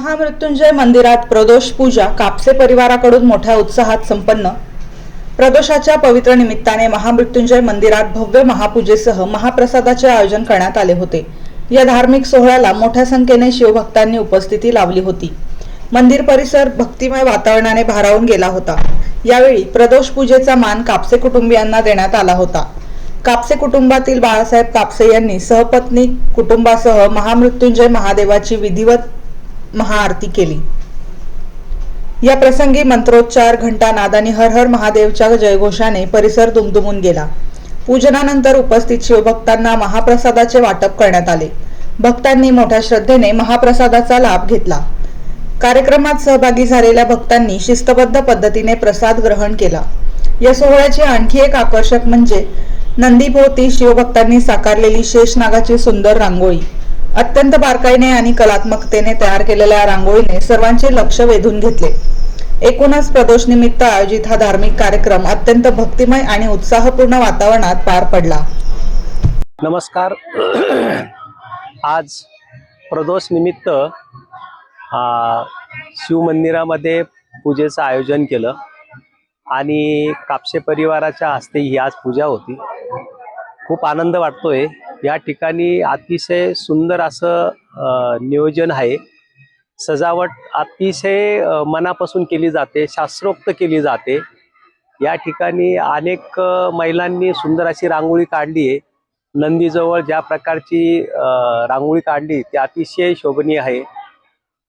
महामृत्युंजय मंदिरात प्रदोष पूजा कापसे परिवाराकडून मोठ्या उत्साहात संपन्न। प्रदोषाच्या पवित्र निमित्ताने महामृत्युंजय मंदिरात भव्य महापूजेसह महाप्रसादाचे आयोजन करण्यात आले होते। या धार्मिक सोहळ्याला मोठ्या संख्येने शिवभक्तांनी उपस्थिती लावली होती। मंदिर परिसर भक्तिमय वातावरणाने भारावून गेला होता। यावेळी प्रदोष पूजेचा मान कापसे कुटुंबियांना देण्यात आला होता। कापसे कुटुंबातील बाळासाहेब कापसे यांनी सहपत्नी कुटुंबासह महामृत्युंजय महादेवाची विधिवत महाआरती केली। या प्रसंगी मंत्रोच्चार, घंटानाद आणि हर हर महादेवच्या जयघोषाने परिसर दुमदुमून गेला। पूजनानंतर उपस्थित शिवभक्तांना महाप्रसादाचे वाटप करण्यात आले। भक्तांनी मोठ्या श्रद्धेने महाप्रसादाचा लाभ घेतला। कार्यक्रमात सहभागी झालेल्या भक्तांनी शिस्तबद्ध पद्धतीने प्रसाद ग्रहण केला। या सोहळ्याचे आणखी एक आकर्षक म्हणजे नंदीभोवती शिवभक्तांनी साकारलेली शेषनागाची सुंदर रांगोळी। अत्यंत बारकाईने आणि कलात्मकतेने तयार केलेल्या रांगोळीने सर्वांचे लक्ष वेधून घेतले। एकूणच प्रदोष निमित्त आयोजित हा धार्मिक कार्यक्रम अत्यंत भक्तिमय आणि उत्साहपूर्ण वातावरणात पार पडला। नमस्कार। आज प्रदोष निमित्त शिव मंदिरामध्ये पूजेचं आयोजन केलं आणि कापसे परिवाराच्या हस्ते ही आज पूजा होती। खूप आनंद वाटतोय। या ठिकाणी अतिशय सुंदर असं नियोजन आहे। सजावट अतिशय मनापासून केली जाते, शास्त्रोक्त केली जाते। या ठिकाणी अनेक महिलांनी सुंदर अशी रांगोळी काढली आहे। नंदीजवळ ज्या प्रकारची रांगोळी काढली ती अतिशय शोभनीय आहे।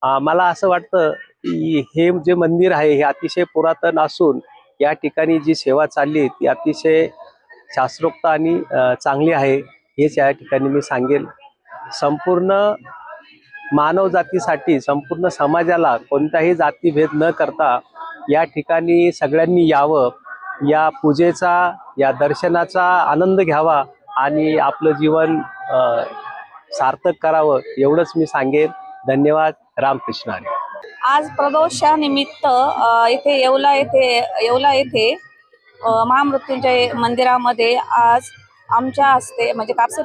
मला असं वाटतं की हे जे मंदिर आहे हे अतिशय पुरातन असून या ठिकाणी जी सेवा चालली ती अतिशय शास्त्रोक्त आणि चांगली आहे, हेच या ठिकाणी मी सांगेल। संपूर्ण मानव जातीसाठी, संपूर्ण समाजाला कोणताही जातीभेद न करता या ठिकाणी सगळ्यांनी यावं, या पूजेचा, या दर्शनाचा आनंद घ्यावा आणि आपलं जीवन सार्थक करावं, एवढंच मी सांगेन। धन्यवाद। रामकृष्ण हरी। आज प्रदोषानिमित्त इथे येवला येथे महामृत्युंजय मंदिरामध्ये आज आमच्या हस्ते म्हणजे कापसे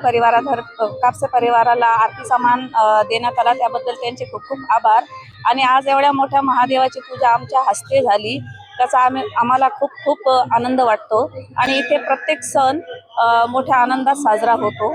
परिवाराला आरती सामान देण्यात आला। त्याबद्दल त्यांचे खूप खूप आभार। आणि आज एवढ्या मोठ्या महादेवाची पूजा आमच्या हस्ते झाली त्याचा आम्हाला खूप खूप आनंद वाटतो। आणि इथे प्रत्येक सण मोठ्या आनंदात साजरा होतो।